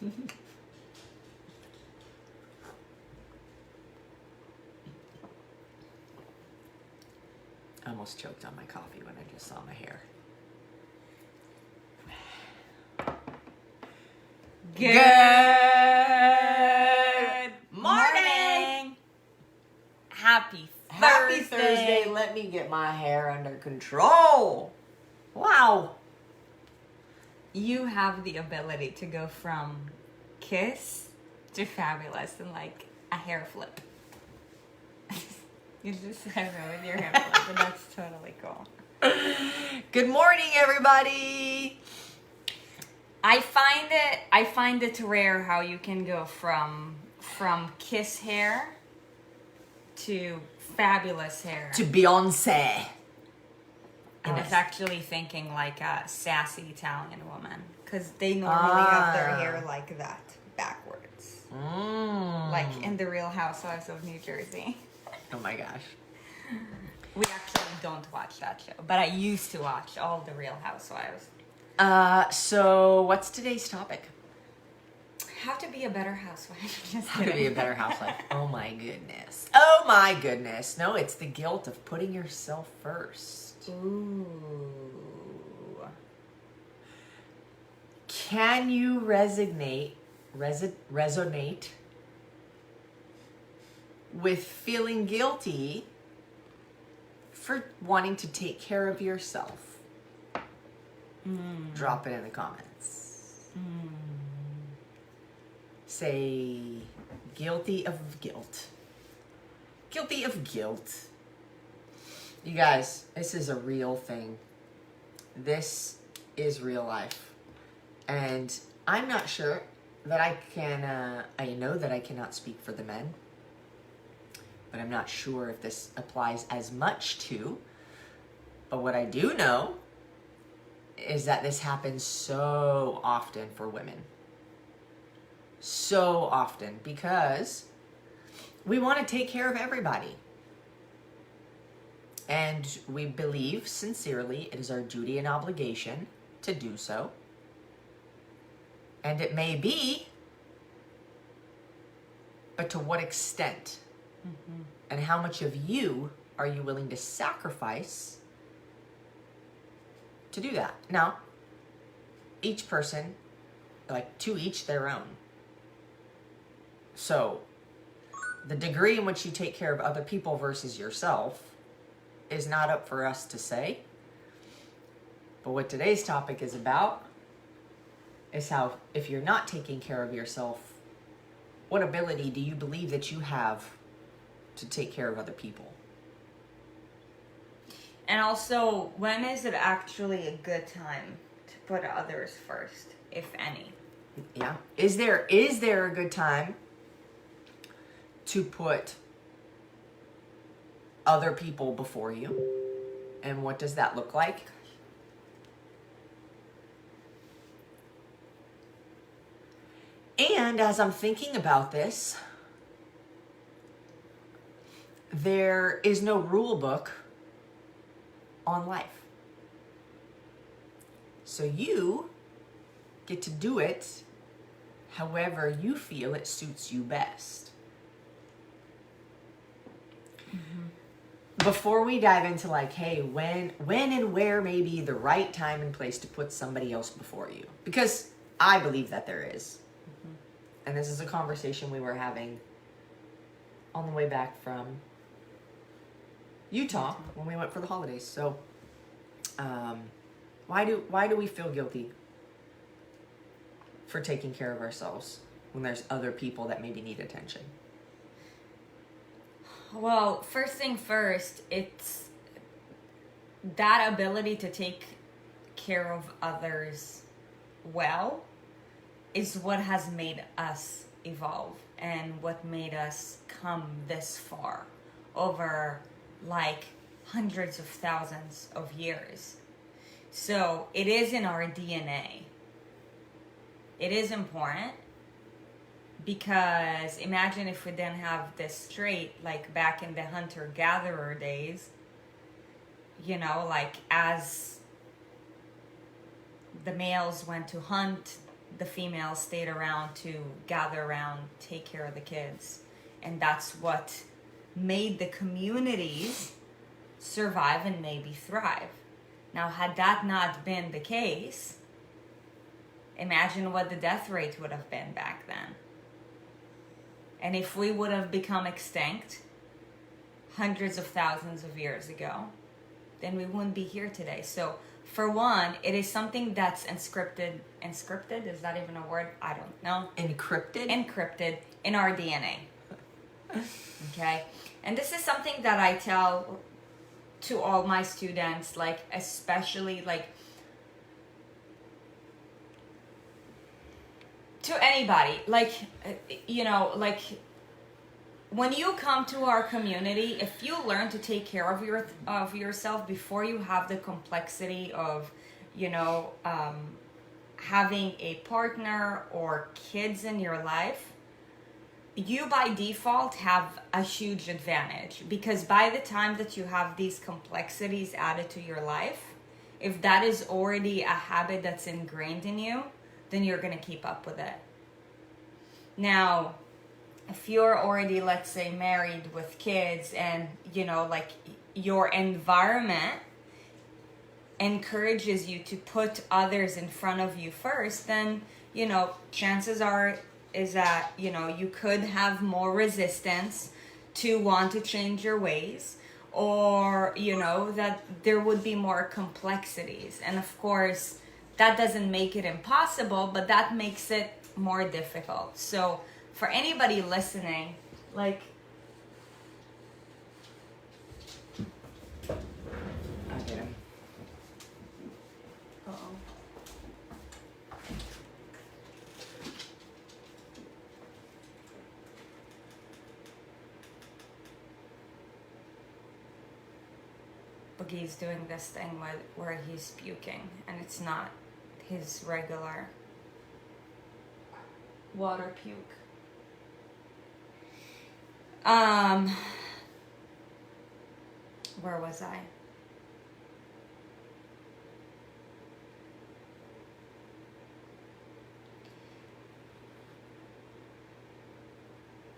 I almost choked on my coffee when I just saw my hair. Good morning. Happy Thursday. Let me get my hair under control. Wow. You have the ability to go from kiss to fabulous in like a hair flip. You just said it with your hair flip, but that's totally cool. Good morning, everybody. I find it rare how you can go from kiss hair to fabulous hair. To Beyonce. I was actually thinking like a sassy Italian woman, because they normally have their hair like that, backwards. Like in The Real Housewives of New Jersey. Oh my gosh. We actually don't watch that show, but I used to watch all the Real Housewives. So what's today's topic? How to be a better housewife. Just How to kidding. be a better housewife. Oh my goodness. Oh my goodness. No, it's the guilt of putting yourself first. Ooh. Can you resonate with feeling guilty for wanting to take care of yourself? Drop it in the comments. Say, guilty of guilt. Guilty of guilt. You guys, this is a real thing. This is real life. And I'm not sure that I can, I know that I cannot speak for the men, but I'm not sure if this applies as much to. But what I do know is that this happens so often for women. So often, because we want to take care of everybody. And we believe sincerely it is our duty and obligation to do so. And it may be, but to what extent? And how much of you are you willing to sacrifice to do that? Now, each person, like to each their own. So, the degree in which you take care of other people versus yourself is not up for us to say. But what today's topic is about is how, if you're not taking care of yourself, what ability do you believe that you have to take care of other people? And also, when is it actually a good time to put others first, if any? Yeah. Is there a good time to put other people before you? And what does that look like? And as I'm thinking about this, there is no rule book on life. So you get to do it however you feel it suits you best. Before we dive into like, hey, when and where may be the right time and place to put somebody else before you? Because I believe that there is. And this is a conversation we were having on the way back from Utah when we went for the holidays. So, why do we feel guilty for taking care of ourselves when there's other people that maybe need attention? Well, first thing first, it's that ability to take care of others well is what has made us evolve and what made us come this far over like hundreds of thousands of years. So it is in our DNA. It is important because imagine if we didn't have this trait, like back in the hunter-gatherer days, you know, like as the males went to hunt, the females stayed around to gather around, take care of the kids. And that's what made the communities survive and maybe thrive. Now, had that not been the case, imagine what the death rate would have been back then. And if we would have become extinct hundreds of thousands of years ago, then we wouldn't be here today. So for one, it is something that's encrypted, is that even a word? I don't know. Encrypted in our DNA. Okay? And this is something that I tell to all my students, like, especially, like, to anybody, like, you know, like, when you come to our community, if you learn to take care of yourself before you have the complexity of, you know, having a partner or kids in your life, you by default have a huge advantage, because by the time that you have these complexities added to your life, if that is already a habit that's ingrained in you, then you're going to keep up with it. Now, if you're already, let's say, married with kids, and, you know, like, your environment encourages you to put others in front of you first, then, you know, chances are is that, you know, you could have more resistance to want to change your ways, or, you know, that there would be more complexities. And of course, that doesn't make it impossible, but that makes it more difficult. So for anybody listening, like, I get him. Boogie's doing this thing where he's puking, and it's not his regular water puke. Where was I?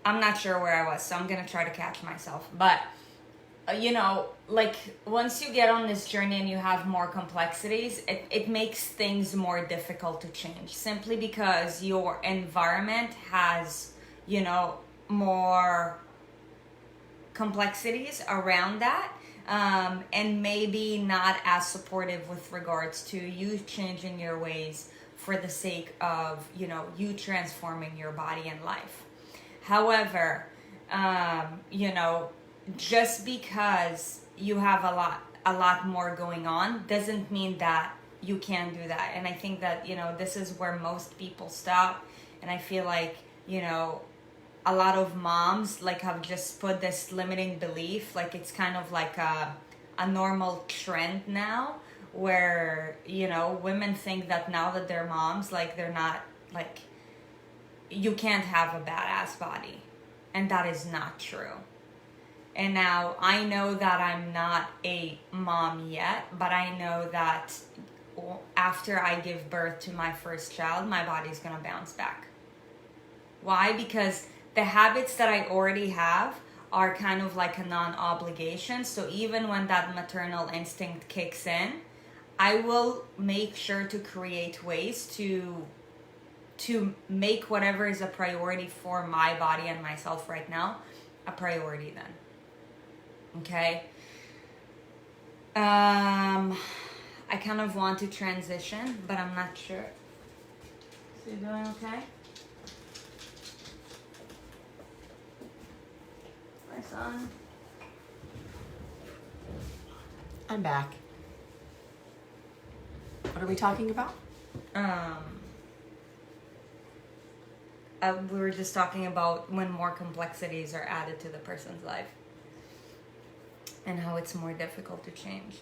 I'm not sure where I was, so I'm gonna try to catch myself. But, you know, like, once you get on this journey and you have more complexities, it makes things more difficult to change, simply because your environment has, you know, more complexities around that, and maybe not as supportive with regards to you changing your ways for the sake of, you know, you transforming your body and life. However, you know, just because you have a lot more going on doesn't mean that you can do that. And I think that, you know, this is where most people stop. And I feel like, you know, a lot of moms, like, have just put this limiting belief, like, it's kind of like a normal trend now, where, you know, women think that now that they're moms, like, they're not, like, you can't have a badass body. And that is not true. And now, I know that I'm not a mom yet, but I know that after I give birth to my first child, my body's gonna bounce back. Why? Because the habits that I already have are kind of like a non-obligation. So even when that maternal instinct kicks in, I will make sure to create ways to make whatever is a priority for my body and myself right now a priority then. Okay? I kind of want to transition, but I'm not sure. So you doing okay? My son? I'm back. What are we talking about? We were just talking about when more complexities are added to the person's life and how it's more difficult to change.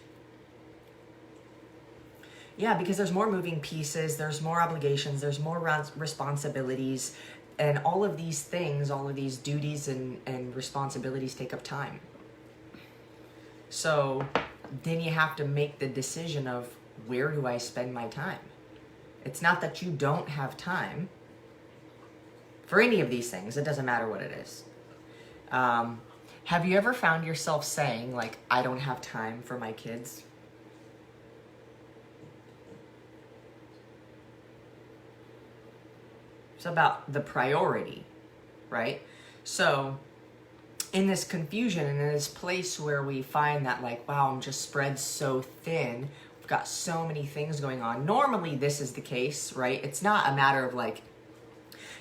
Yeah, because there's more moving pieces, there's more obligations, there's more responsibilities, and all of these things, all of these duties and responsibilities take up time. So then you have to make the decision of, where do I spend my time? It's not that you don't have time for any of these things. It doesn't matter what it is. Have you ever found yourself saying, like, I don't have time for my kids? It's about the priority, right? So in this confusion and in this place where we find that, like, wow, I'm just spread so thin, we've got so many things going on. Normally this is the case, right? It's not a matter of like,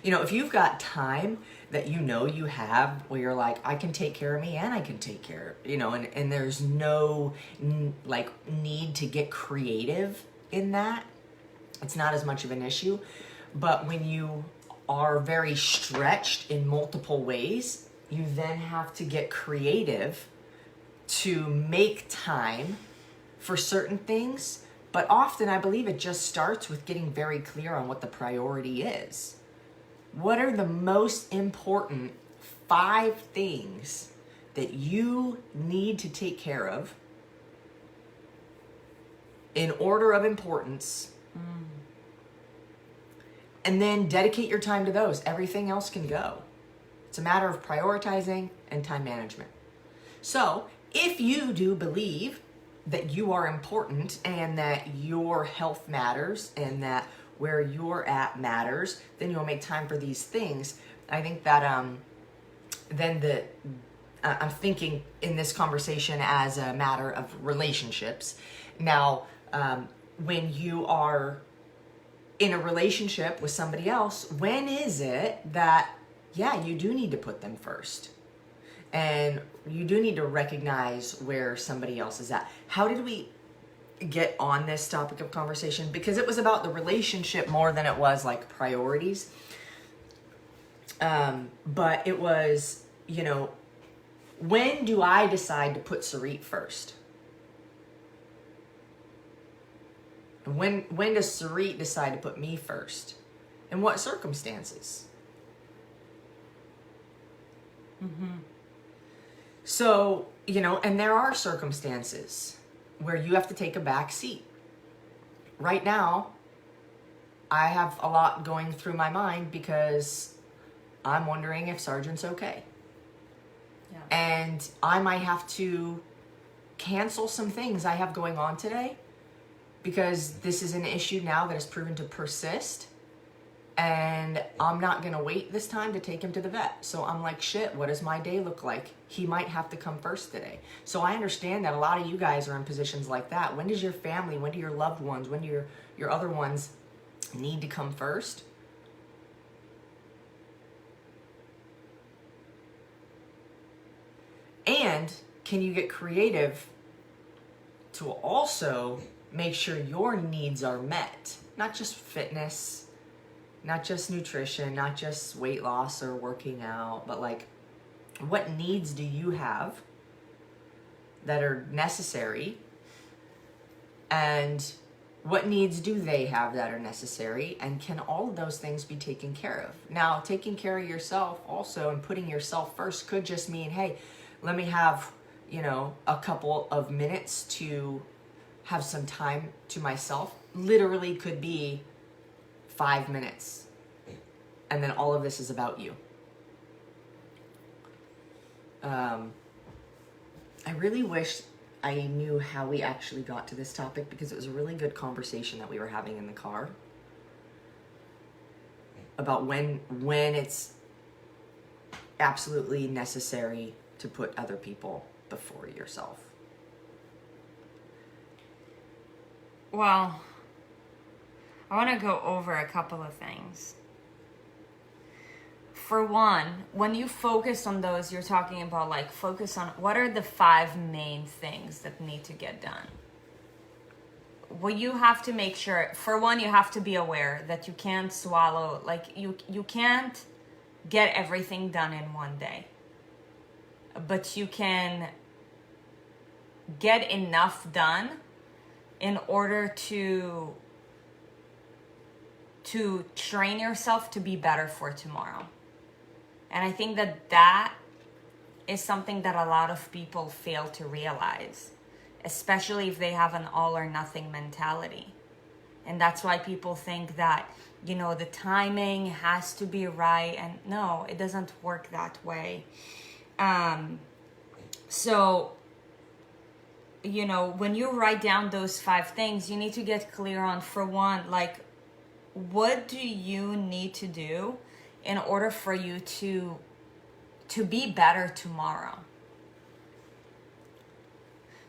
you know, if you've got time that you know you have where you're like, I can take care of me and I can take care, you know, and there's no like need to get creative in that. It's not as much of an issue. But when you are very stretched in multiple ways, you then have to get creative to make time for certain things. But often I believe it just starts with getting very clear on what the priority is. What are the most important 5 things that you need to take care of in order of importance? And then dedicate your time to those. Everything else can go. It's a matter of prioritizing and time management. So if you do believe that you are important and that your health matters and that where you're at matters, then you'll make time for these things. I think that I'm thinking in this conversation as a matter of relationships. Now, when you are in a relationship with somebody else, when is it that, yeah, you do need to put them first? And you do need to recognize where somebody else is at. How did we get on this topic of conversation? Because it was about the relationship more than it was like priorities. But it was, you know, when do I decide to put Sarit first? When does Sarit decide to put me first? In what circumstances? So, you know, and there are circumstances where you have to take a back seat. Right now, I have a lot going through my mind because I'm wondering if Sergeant's okay. Yeah. And I might have to cancel some things I have going on today because this is an issue now that has proven to persist. And I'm not going to wait this time to take him to the vet. So I'm like, shit, what does my day look like? He might have to come first today. So I understand that a lot of you guys are in positions like that. When does your family, when do your loved ones, when do your other ones need to come first? And can you get creative to also make sure your needs are met? Not just fitness, not just nutrition, not just weight loss or working out, but like, what needs do you have that are necessary? And what needs do they have that are necessary? And can all of those things be taken care of? Now, taking care of yourself also and putting yourself first could just mean, hey, let me have, you know, a couple of minutes to have some time to myself. Literally could be 5 minutes. And then all of this is about you. I really wish I knew how we actually got to this topic because it was a really good conversation that we were having in the car about when it's absolutely necessary to put other people before yourself. Well, I want to go over a couple of things. For one, when you focus on those, you're talking about like focus on what are the 5 main things that need to get done. Well, you have to make sure, for one, you have to be aware that you can't swallow, like you can't get everything done in one day. But you can get enough done in order to train yourself to be better for tomorrow. And I think that is something that a lot of people fail to realize, especially if they have an all or nothing mentality. And that's why people think that, you know, the timing has to be right. And no, it doesn't work that way. So, you know, when you write down those 5 things, you need to get clear on, for one, like, what do you need to do in order for you to be better tomorrow?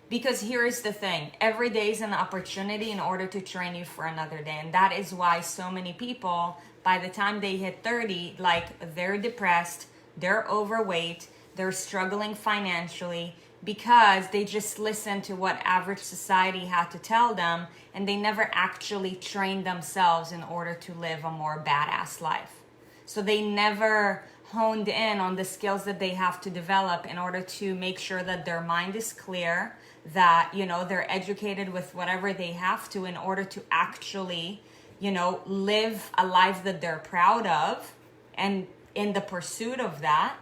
Because here's the thing, every day is an opportunity in order to train you for another day. And that is why so many people, by the time they hit 30, like, they're depressed, they're overweight, they're struggling financially, because they just listened to what average society had to tell them, and they never actually trained themselves in order to live a more badass life. So they never honed in on the skills that they have to develop in order to make sure that their mind is clear, that, you know, they're educated with whatever they have to in order to actually, you know, live a life that they're proud of. And in the pursuit of that,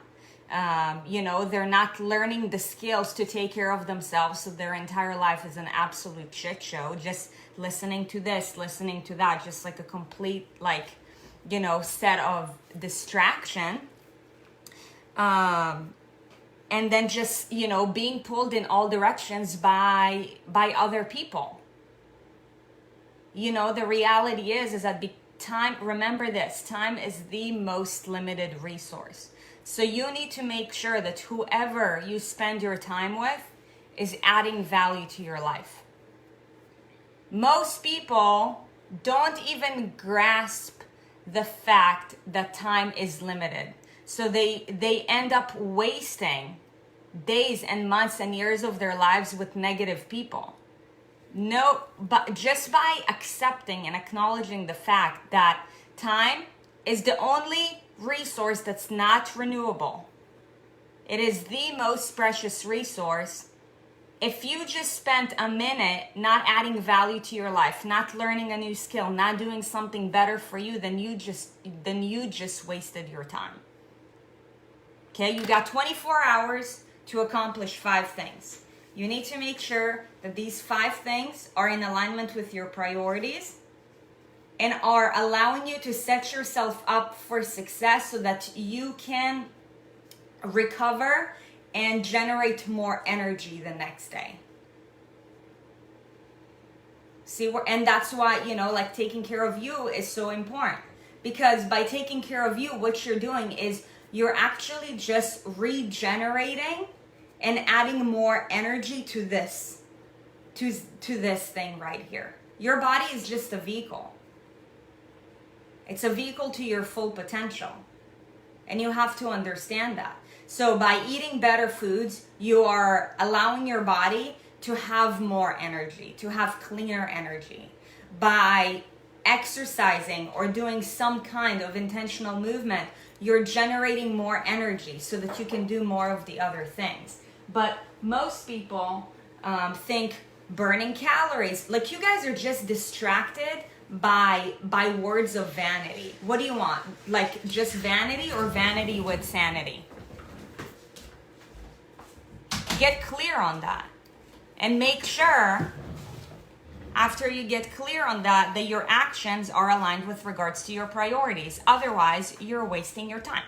you know, they're not learning the skills to take care of themselves. So their entire life is an absolute shit show, just listening to this, listening to that, just like a complete, like, you know, set of distraction. And then just, you know, being pulled in all directions by other people. You know, the reality is that time, remember this, time is the most limited resource. So you need to make sure that whoever you spend your time with is adding value to your life. Most people don't even grasp the fact that time is limited. So they end up wasting days and months and years of their lives with negative people. No, but just by accepting and acknowledging the fact that time is the only resource that's not renewable. It is the most precious resource. If you just spent a minute not adding value to your life, not learning a new skill, not doing something better for you, then you just wasted your time. Okay, you got 24 hours to accomplish 5 things. You need to make sure that these 5 things are in alignment with your priorities and are allowing you to set yourself up for success so that you can recover and generate more energy the next day. See, and that's why, you know, like, taking care of you is so important, because by taking care of you, what you're doing is you're actually just regenerating and adding more energy to this, to this thing right here. Your body is just a vehicle. It's a vehicle to your full potential. And you have to understand that. So by eating better foods, you are allowing your body to have more energy, to have cleaner energy. By exercising or doing some kind of intentional movement, you're generating more energy so that you can do more of the other things. But most people think burning calories, like, you guys are just distracted by words of vanity. What do you want? Like, just vanity or vanity with sanity? Get clear on that. And make sure, after you get clear on that your actions are aligned with regards to your priorities. Otherwise, you're wasting your time.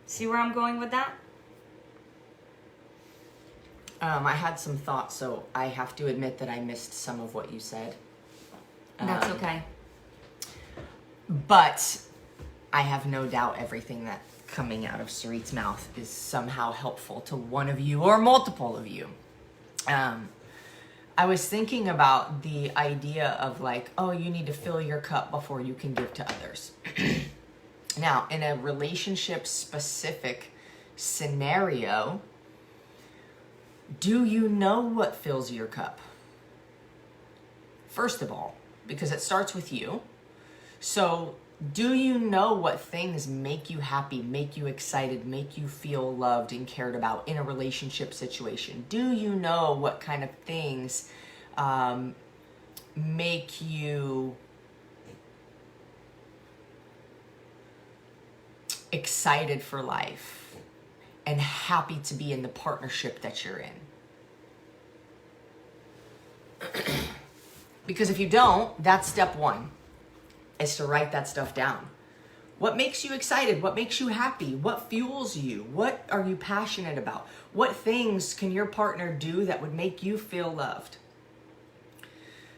See where I'm going with that? I had some thoughts, so I have to admit that I missed some of what you said. That's okay. But I have no doubt everything that coming out of Sarit's mouth is somehow helpful to one of you or multiple of you. I was thinking about the idea of, like, oh, you need to fill your cup before you can give to others. Now, in a relationship-specific scenario, do you know what fills your cup? First of all, because it starts with you. So, do you know what things make you happy, make you excited, make you feel loved and cared about in a relationship situation? Do you know what kind of things make you excited for life and happy to be in the partnership that you're in? Because if you don't, that's step one, is to write that stuff down. What makes you excited? What makes you happy? What fuels you? What are you passionate about? What things can your partner do that would make you feel loved?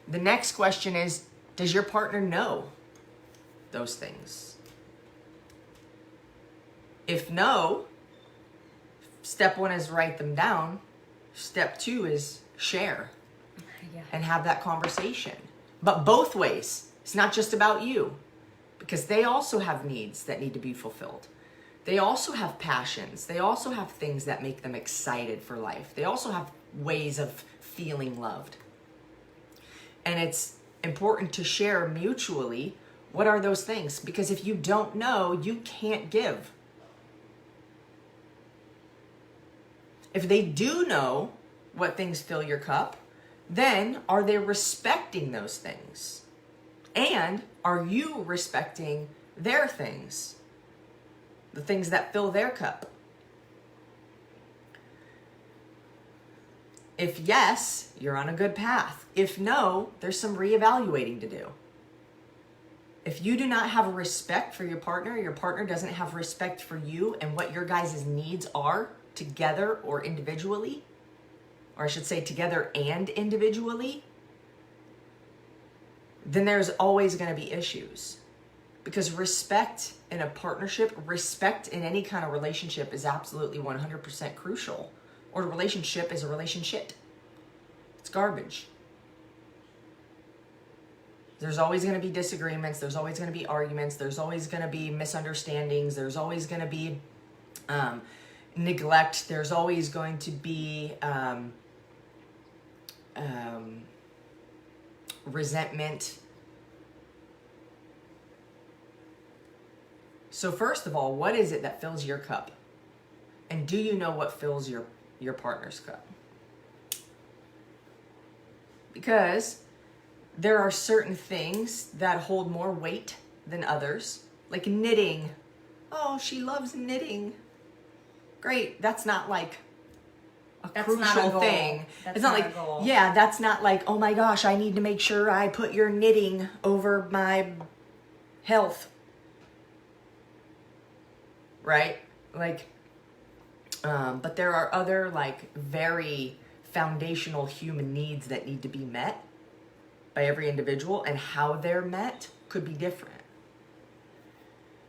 The next question is, does your partner know those things? If no, step one is write them down. Step two is share and have that conversation. But both ways. It's not just about you, because they also have needs that need to be fulfilled. They also have passions. They also have things that make them excited for life. They also have ways of feeling loved. And it's important to share mutually what are those things, because if you don't know, you can't give. If they do know what things fill your cup, then are they respecting those things? And are you respecting their things? The things that fill their cup? If yes, you're on a good path. If no, there's some reevaluating to do. If you do not have respect for your partner doesn't have respect for you and what your guys' needs are together or individually, or I should say together and individually, then there's always going to be issues. Because respect in a partnership, respect in any kind of relationship is absolutely 100% crucial. Or a relationship is a relationship. It's garbage. There's always going to be disagreements. There's always going to be arguments. There's always going to be misunderstandings. There's always going to be neglect. There's always going to be resentment. So first of all, what is it that fills your cup? And do you know what fills your partner's cup? Because there are certain things that hold more weight than others, like knitting. Oh, she loves knitting. Great. That's not like a crucial thing. That's it's not like, a goal. yeah, that's not like, oh my gosh, I need to make sure I put your knitting over my health. Right? Like, but there are other like very foundational human needs that need to be met by every individual, and how they're met could be different.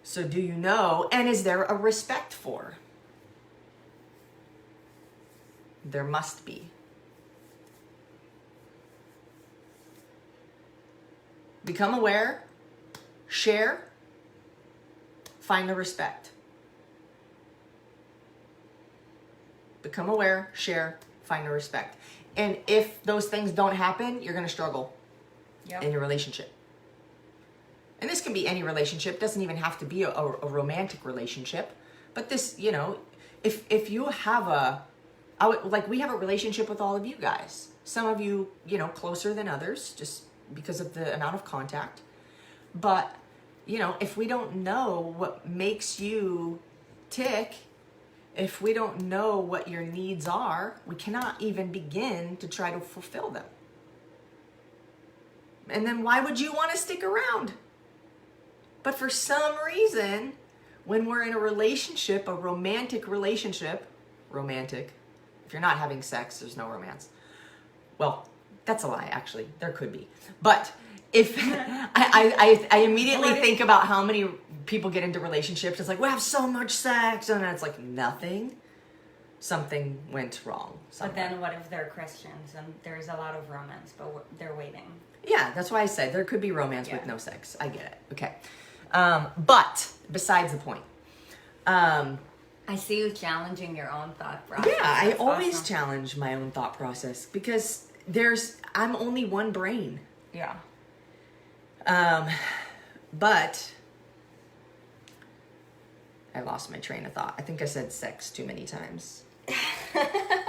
So do you know, and is there a respect for? There must be. Become aware, share, find the respect. Become aware, share, find the respect. And if those things don't happen, you're going to struggle in your relationship. And this can be any relationship. It doesn't even have to be a romantic relationship. But this, you know, if you have we have a relationship with all of you guys. Some of you, you know, closer than others, just because of the amount of contact. But, you know, if we don't know what makes you tick, if we don't know what your needs are, we cannot even begin to try to fulfill them. And then why would you want to stick around? But for some reason, when we're in a relationship, a romantic relationship, if you're not having sex, there's no romance. Well, that's a lie, actually. There could be. But if I immediately think about how many people get into relationships, it's like, we have so much sex, and it's like nothing. Something went wrong somewhere. But then what if they're Christians and there's a lot of romance, but they're waiting? Yeah, that's why I said there could be romance with no sex. I get it. Okay. But besides the point. I see you challenging your own thought process. Yeah, I That's always awesome. challenge my own thought process because I'm only one brain. Yeah. But I lost my train of thought. I think I said sex too many times.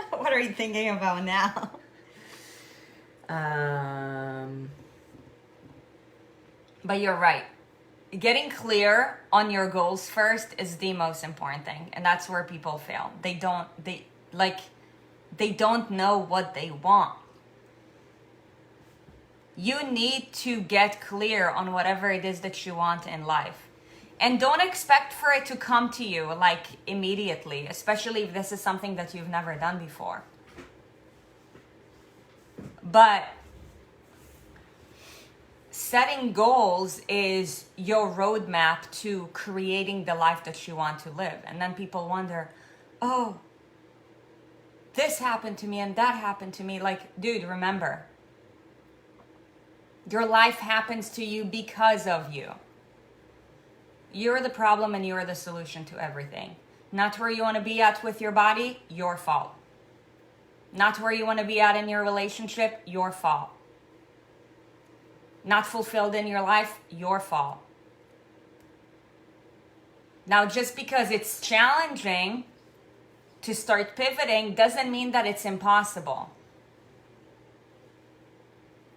What are you thinking about now? But you're right. Getting clear on your goals first is the most important thing, and that's where people fail. They don't know what they want. You need to get clear on whatever it is that you want in life. And don't expect for it to come to you like immediately, especially if this is something that you've never done before. But setting goals is your roadmap to creating the life that you want to live. And then people wonder, oh, this happened to me and that happened to me. Like, dude, remember, your life happens to you because of you. You're the problem and you're the solution to everything. Not where you want to be at with your body, your fault. Not where you want to be at in your relationship, your fault. Not fulfilled in your life, your fault. Now, just because it's challenging to start pivoting doesn't mean that it's impossible.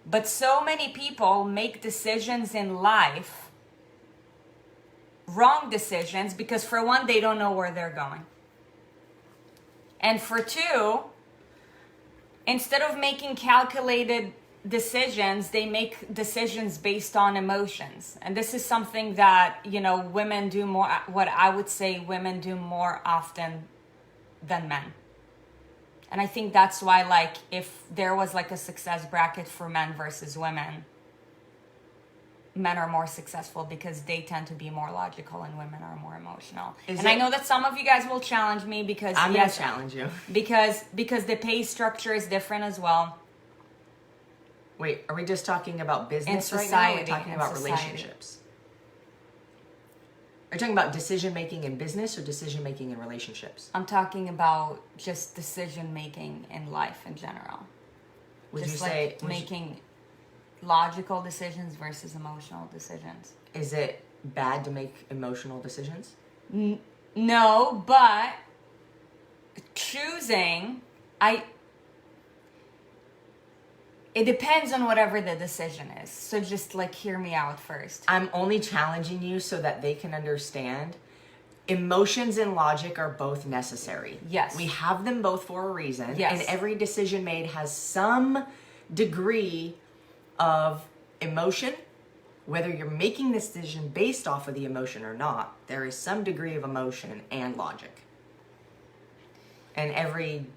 But so many people make decisions in life, wrong decisions, because for one, they don't know where they're going. And for two, instead of making calculated decisions, they make decisions based on emotions. And this is something that, women do more, what I would say women do more often than men. And I think that's why, if there was a success bracket for men versus women, men are more successful because they tend to be more logical and women are more emotional. I know that some of you guys will challenge me because I'm going to challenge you. Because the pay structure is different as well. Wait, are we just talking about business right now? Or are we talking about relationships? Are you talking about decision making in business or decision making in relationships? I'm talking about just decision making in life in general. Would you say making logical decisions versus emotional decisions? Is it bad to make emotional decisions? No, but choosing, it depends on whatever the decision is. So just hear me out first. I'm only challenging you so that they can understand emotions and logic are both necessary. Yes. We have them both for a reason. Yes. And every decision made has some degree of emotion. Whether you're making this decision based off of the emotion or not, there is some degree of emotion and logic. And every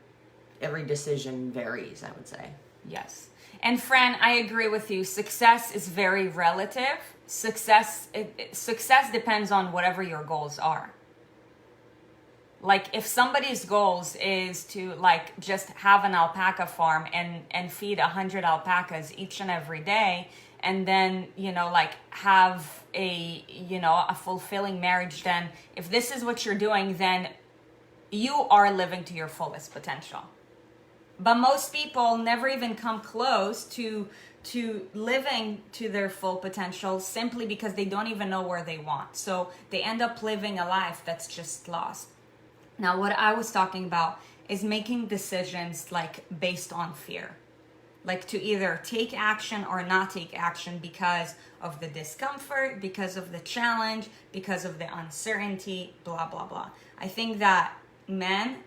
decision varies, I would say. Yes. And Fran, I agree with you. Success is very relative. Success depends on whatever your goals are. If somebody's goals is to just have an alpaca farm and feed 100 alpacas each and every day, and then have a fulfilling marriage, then if this is what you're doing, then you are living to your fullest potential. But most people never even come close to living to their full potential simply because they don't even know where they want. So they end up living a life that's just lost. Now, what I was talking about is making decisions based on fear. To either take action or not take action because of the discomfort, because of the challenge, because of the uncertainty, blah, blah, blah. I think that men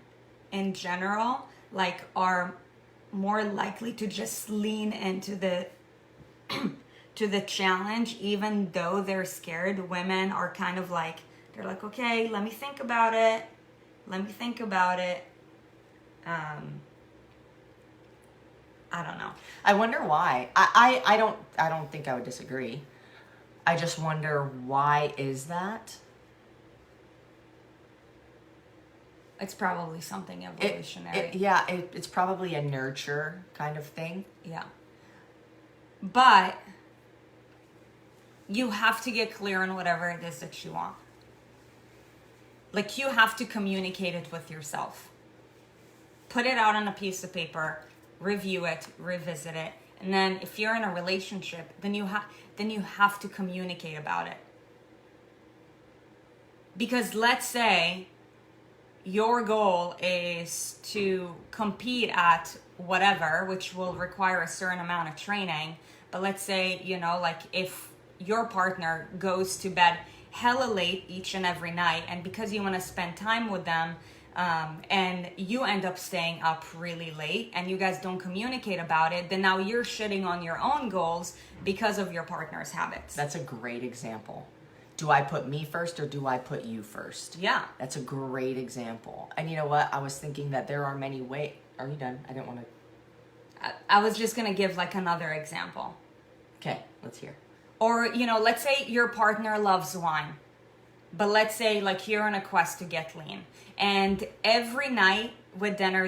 in general are more likely to just lean into the to the challenge, even though they're scared. Women are kind of they're okay, let me think about it. I don't know. I wonder why. I don't think I would disagree. I just wonder, why is that? It's probably something evolutionary. It's probably a nurture kind of thing. Yeah. But you have to get clear on whatever it is that you want. You have to communicate it with yourself. Put it out on a piece of paper, review it, revisit it. And then if you're in a relationship, then you have to communicate about it. Because let's say your goal is to compete at whatever, which will require a certain amount of training. But let's say, if your partner goes to bed hella late each and every night, and because you want to spend time with them, and you end up staying up really late and you guys don't communicate about it, then now you're shitting on your own goals because of your partner's habits. That's a great example. Do I put me first or do I put you first? Yeah. That's a great example. And you know what? I was thinking that there are many ways. Are you done? I didn't want to. I was just going to give like another example. Okay, let's hear. Or, you know, let's say your partner loves wine, but let's say like you're on a quest to get lean, and every night with dinner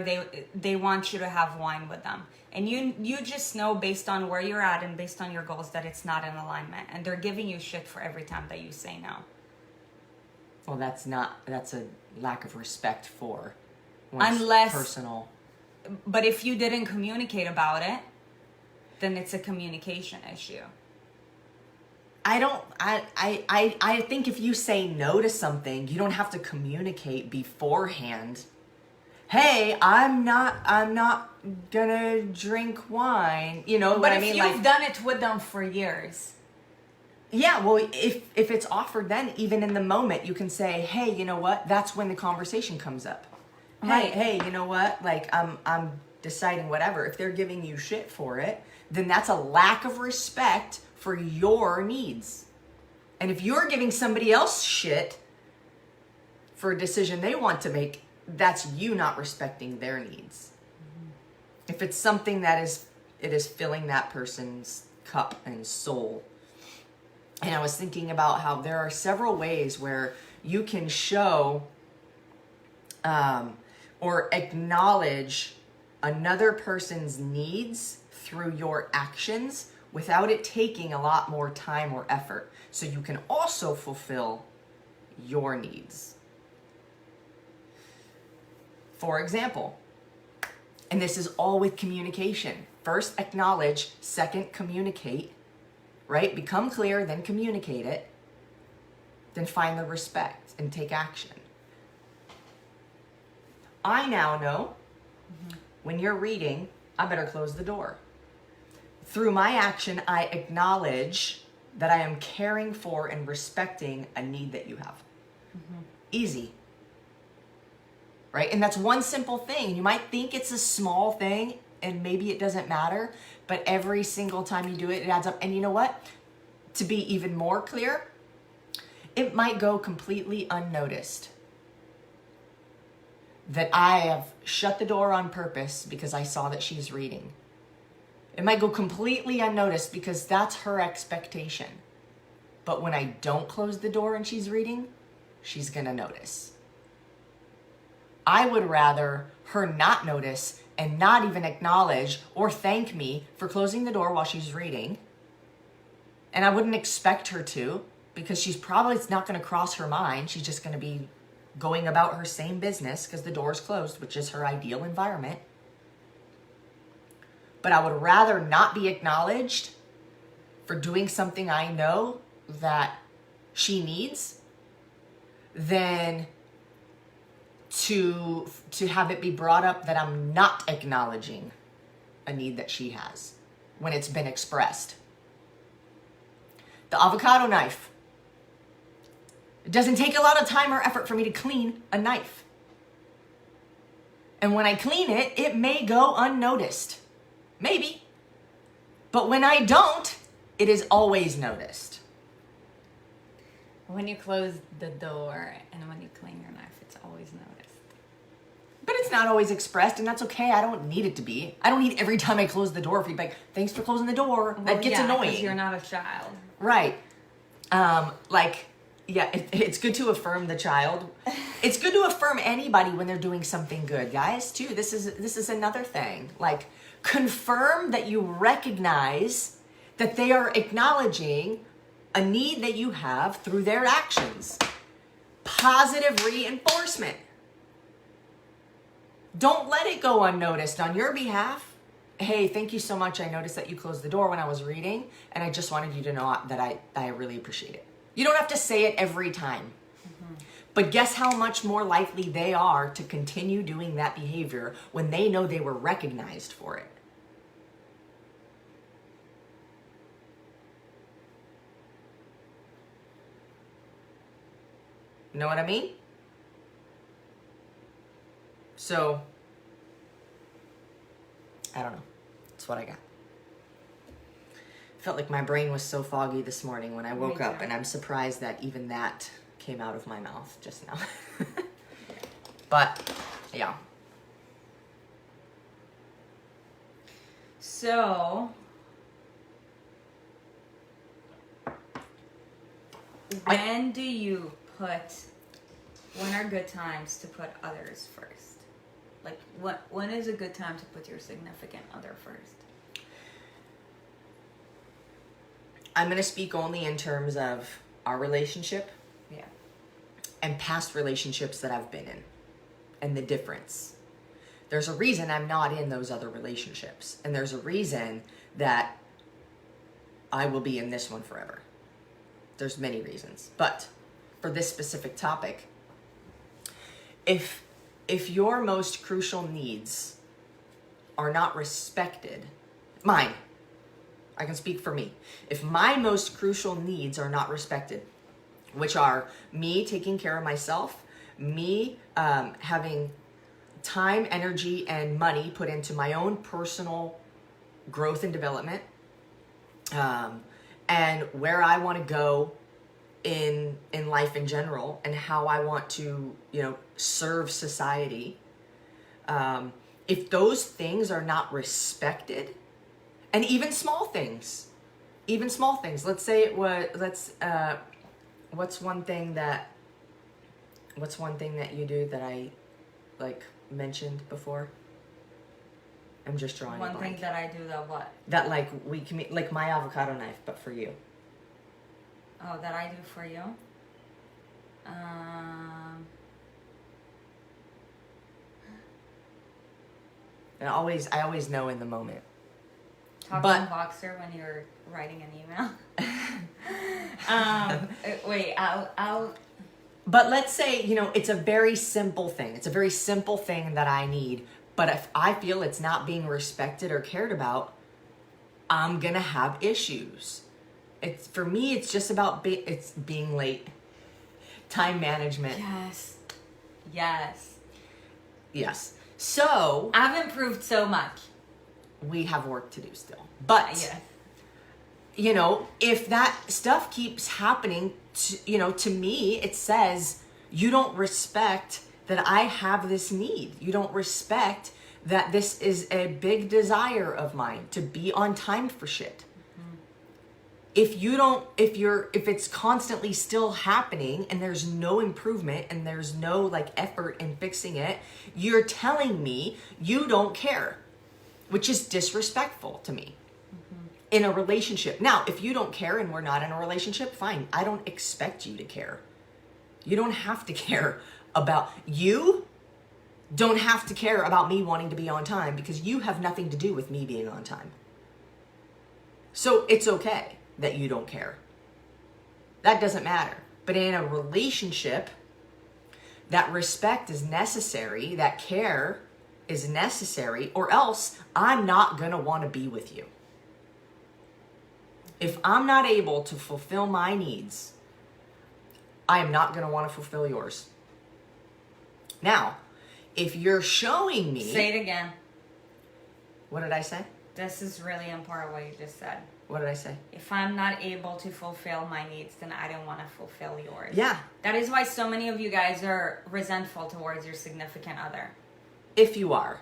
they want you to have wine with them, and you just know based on where you're at and based on your goals that it's not in alignment, and they're giving you shit for every time that you say no. Well, that's a lack of respect for one's personal. But if you didn't communicate about it, then it's a communication issue. I think if you say no to something, you don't have to communicate beforehand. Hey, I'm not gonna drink wine. You know what I mean? But if you've done it with them for years. Yeah, well, if it's offered then, even in the moment, you can say, hey, you know what? That's when the conversation comes up. Right. Hey, you know what? Like, I'm deciding whatever. If they're giving you shit for it, then that's a lack of respect for your needs. And if you're giving somebody else shit for a decision they want to make, that's you not respecting their needs. Mm-hmm. If it's something that it is filling that person's cup and soul. And I was thinking about how there are several ways where you can show or acknowledge another person's needs through your actions without it taking a lot more time or effort. So you can also fulfill your needs. For example, and this is all with communication. First, acknowledge. Second, communicate. Right? Become clear, then communicate it. Then find the respect and take action. I now know when you're reading, I better close the door. Through my action, I acknowledge that I am caring for and respecting a need that you have. Mm-hmm. Easy. Right? And that's one simple thing. You might think it's a small thing and maybe it doesn't matter, but every single time you do it, it adds up. And you know what? To be even more clear, it might go completely unnoticed that I have shut the door on purpose because I saw that she's reading. It might go completely unnoticed because that's her expectation. But when I don't close the door and she's reading, she's gonna notice. I would rather her not notice and not even acknowledge or thank me for closing the door while she's reading. And I wouldn't expect her to, because it's not gonna cross her mind. She's just gonna be going about her same business because the door's closed, which is her ideal environment. But I would rather not be acknowledged for doing something I know that she needs than to have it be brought up that I'm not acknowledging a need that she has when it's been expressed. The avocado knife. It doesn't take a lot of time or effort for me to clean a knife. And when I clean it, it may go unnoticed. Maybe. But when I don't, it is always noticed. When you close the door and when you clean your knife, it's always noticed. But it's not always expressed, and that's okay. I don't need it to be. I don't need every time I close the door for you to be like, thanks for closing the door. Well, that gets annoying. Because you're not a child. Right. It's good to affirm the child. It's good to affirm anybody when they're doing something good, guys, too. This is another thing. Like, confirm that you recognize that they are acknowledging a need that you have through their actions. Positive reinforcement. Don't let it go unnoticed on your behalf. Hey, thank you so much. I noticed that you closed the door when I was reading, and I just wanted you to know that I really appreciate it. You don't have to say it every time. Mm-hmm. But guess how much more likely they are to continue doing that behavior when they know they were recognized for it. You know what I mean? So, I don't know. That's what I got. Felt like my brain was so foggy this morning when I woke up, and I'm surprised that even that came out of my mouth just now. But, yeah. So, when are good times to put others first? Like, when is a good time to put your significant other first? I'm going to speak only in terms of our relationship. Yeah. And past relationships that I've been in. And the difference. There's a reason I'm not in those other relationships. And there's a reason that I will be in this one forever. There's many reasons. But for this specific topic, if your most crucial needs are not respected, mine, I can speak for me. If my most crucial needs are not respected, which are me taking care of myself, me having time, energy, and money put into my own personal growth and development, and where I want to go in life in general, and how I want to, serve society. If those things are not respected, and even small things, let's say it was, what's one thing that you do that I mentioned before? I'm just drawing One a blank. thing that I do that what? That we can, my avocado knife, but for you. Oh, that I do for you? And I always know in the moment. Talking Voxer when you're writing an email. Wait, I'll. But let's say, it's a very simple thing. It's a very simple thing that I need. But if I feel it's not being respected or cared about, I'm going to have issues. For me, it's just about it's being late. Time management. Yes. So I've improved so much. We have work to do still. But, if that stuff keeps happening, to me, it says you don't respect that I have this need. You don't respect that this is a big desire of mine to be on time for shit. Mm-hmm. If it's constantly still happening and there's no improvement and there's no effort in fixing it, you're telling me you don't care, which is disrespectful to me. In a relationship. Now, if you don't care and we're not in a relationship, fine. I don't expect you to care. You don't have to care about don't have to care about me wanting to be on time, because you have nothing to do with me being on time. So it's okay that you don't care. That doesn't matter. But in a relationship, that respect is necessary, that care is necessary, or else I'm not going to want to be with you. If I'm not able to fulfill my needs, I am not going to want to fulfill yours. Now, if you're showing me... Say it again. What did I say? This is really important what you just said. What did I say? If I'm not able to fulfill my needs, then I don't want to fulfill yours. Yeah. That is why so many of you guys are resentful towards your significant other. If you are.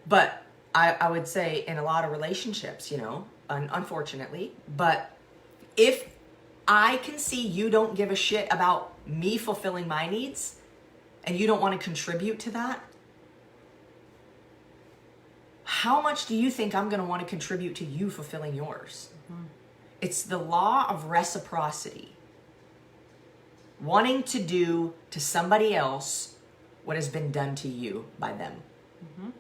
But I would say in a lot of relationships, unfortunately, but if I can see you don't give a shit about me fulfilling my needs and you don't want to contribute to that, how much do you think I'm going to want to contribute to you fulfilling yours? Mm-hmm. It's the law of reciprocity. Wanting to do to somebody else what has been done to you by them. Mm-hmm.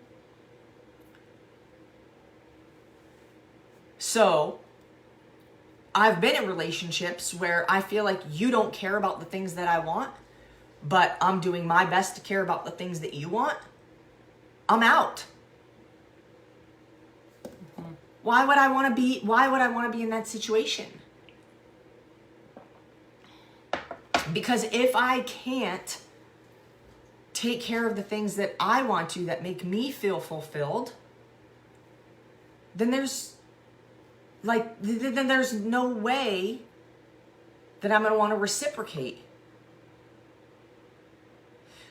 So, I've been in relationships where I feel like you don't care about the things that I want, but I'm doing my best to care about the things that you want. I'm out. Mm-hmm. Why would I want to be in that situation? Because if I can't take care of the things that I want to that make me feel fulfilled, then there's no way that I'm going to want to reciprocate.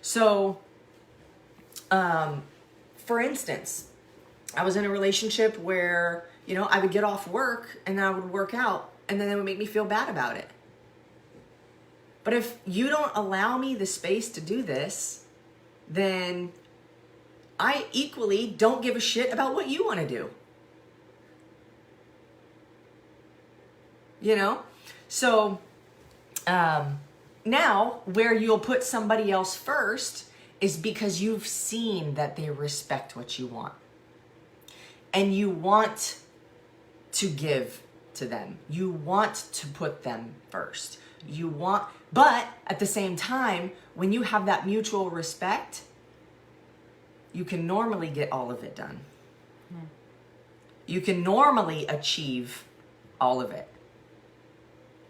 So, for instance, I was in a relationship where, I would get off work and then I would work out, and then it would make me feel bad about it. But if you don't allow me the space to do this, then I equally don't give a shit about what you want to do. So now where you'll put somebody else first is because you've seen that they respect what you want. And you want to give to them. You want to put them first. But at the same time, when you have that mutual respect, you can normally get all of it done. You can normally achieve all of it.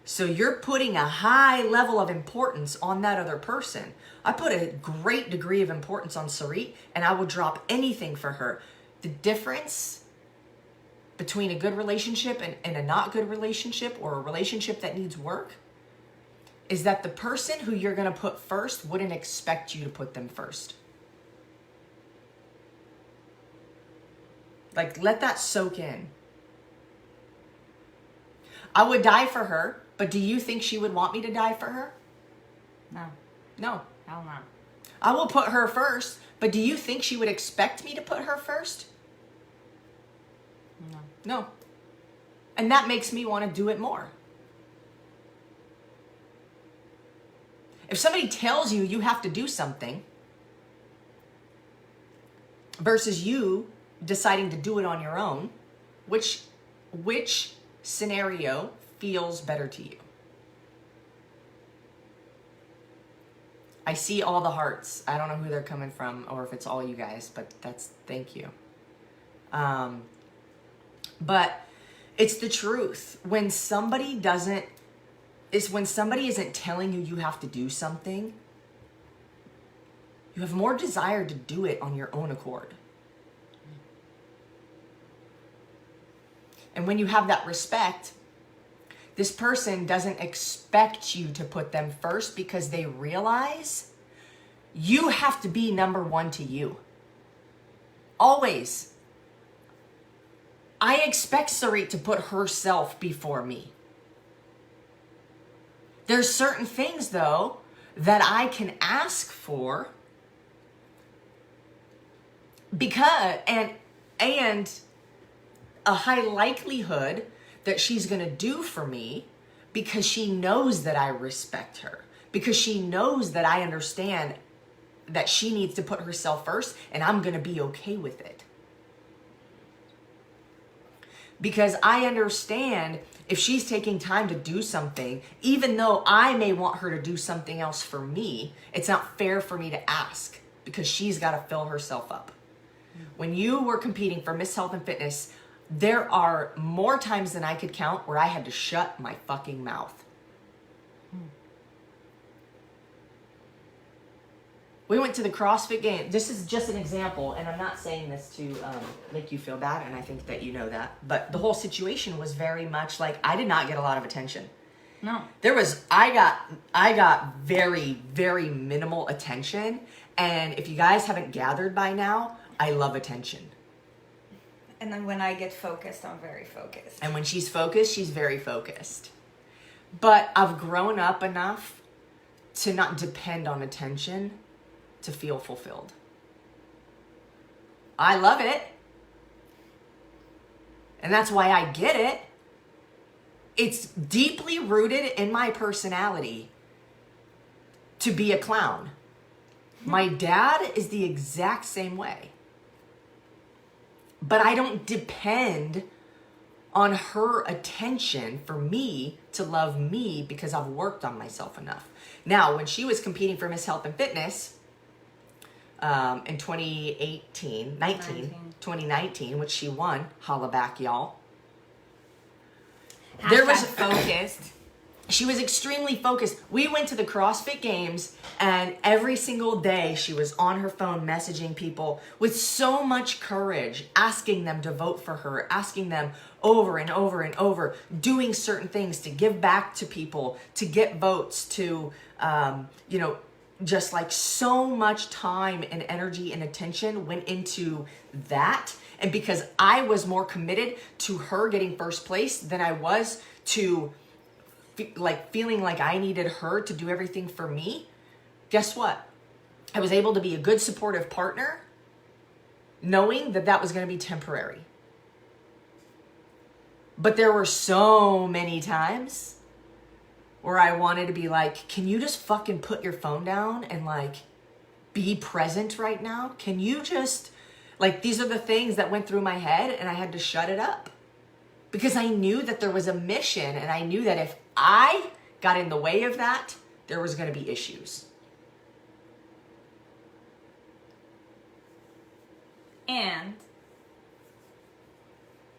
So you're putting a high level of importance on that other person. I put a great degree of importance on Sarit, and I would drop anything for her. The difference between a good relationship and a not good relationship, or a relationship that needs work, is that the person who you're going to put first wouldn't expect you to put them first. Let that soak in. I would die for her, but do you think she would want me to die for her? No. Hell no. I will put her first, but do you think she would expect me to put her first? No. And that makes me want to do it more. If somebody tells you you have to do something versus you deciding to do it on your own, which scenario feels better to you? I see all the hearts. I don't know who they're coming from or if it's all you guys, but thank you. But it's the truth. When somebody isn't telling you you have to do something, you have more desire to do it on your own accord. And when you have that respect, this person doesn't expect you to put them first because they realize you have to be number one to you. Always. I expect Sarit to put herself before me. There's certain things, though, that I can ask for because, and a high likelihood that she's going to do for me because she knows that I respect her, because she knows that I understand that she needs to put herself first, and I'm going to be okay with it. Because I understand if she's taking time to do something, even though I may want her to do something else for me, it's not fair for me to ask because she's got to fill herself up. When you were competing for Miss Health and Fitness, there are more times than I could count where I had to shut my fucking mouth. We went to the CrossFit game. This is just an example, and I'm not saying this to make you feel bad, and I think that you know that. But the whole situation was very much like I did not get a lot of attention. No. I got very, very minimal attention. And if you guys haven't gathered by now, I love attention. And then when I get focused, I'm very focused. And when she's focused, she's very focused. But I've grown up enough to not depend on attention to feel fulfilled. I love it. And that's why I get it. It's deeply rooted in my personality to be a clown. My dad is the exact same way. But I don't depend on her attention for me to love me because I've worked on myself enough. Now, when she was competing for Miss Health and Fitness in 2019, which she won, holla back, y'all. There was focused. she was extremely focused. We went to the CrossFit Games, and every single day she was on her phone messaging people with so much courage, asking them to vote for her, asking them over and over and over, doing certain things to give back to people, to get votes, to, just like so much time and energy and attention went into that. And because I was more committed to her getting first place than I was to feeling like I needed her to do everything for me, guess what? I was able to be a good supportive partner, knowing that that was going to be temporary. But there were so many times where I wanted to be like, can you just fucking put your phone down and like be present right now? Can you just, like, these are the things that went through my head, and I had to shut it up. Because I knew that there was a mission, and I knew that if I got in the way of that, there was going to be issues. And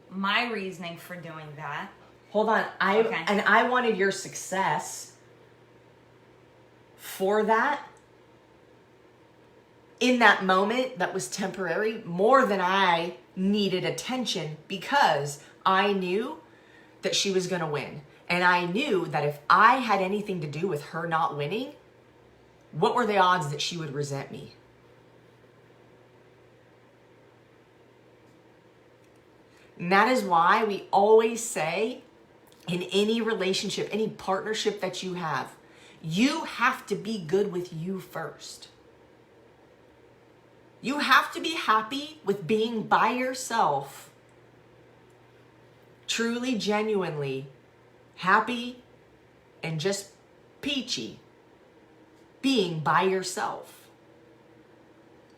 my reasoning for doing that. Hold on. Okay. And I wanted your success for that in that moment that was temporary more than I needed attention, because I knew that she was going to win. And I knew that if I had anything to do with her not winning, what were the odds that she would resent me? And that is why we always say, in any relationship, any partnership that you have to be good with you first. You have to be happy with being by yourself, truly, genuinely happy and just peachy being by yourself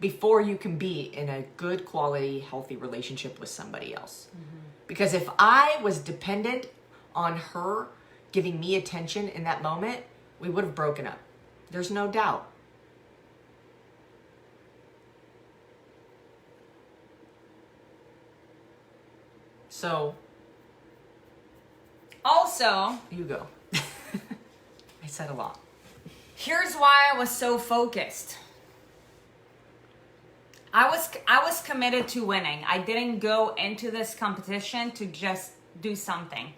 before you can be in a good quality, healthy relationship with somebody else. Mm-hmm. Because if I was dependent on her giving me attention in that moment, we would have broken up. There's no doubt. So, also, you go. I said a lot. Here's why I was so focused. I was committed to winning. I didn't go into this competition to just do something.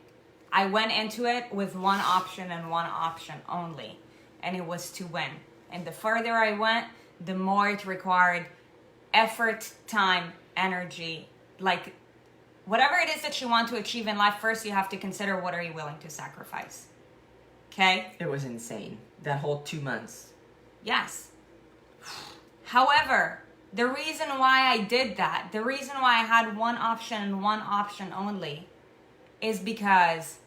I went into it with one option and one option only, and it was to win. And the further I went, the more it required effort, time, energy. Like, whatever it is that you want to achieve in life, first you have to consider, what are you willing to sacrifice? Okay? It was insane. That whole 2 months. Yes. However, the reason why I did that, the reason why I had one option and one option only, is because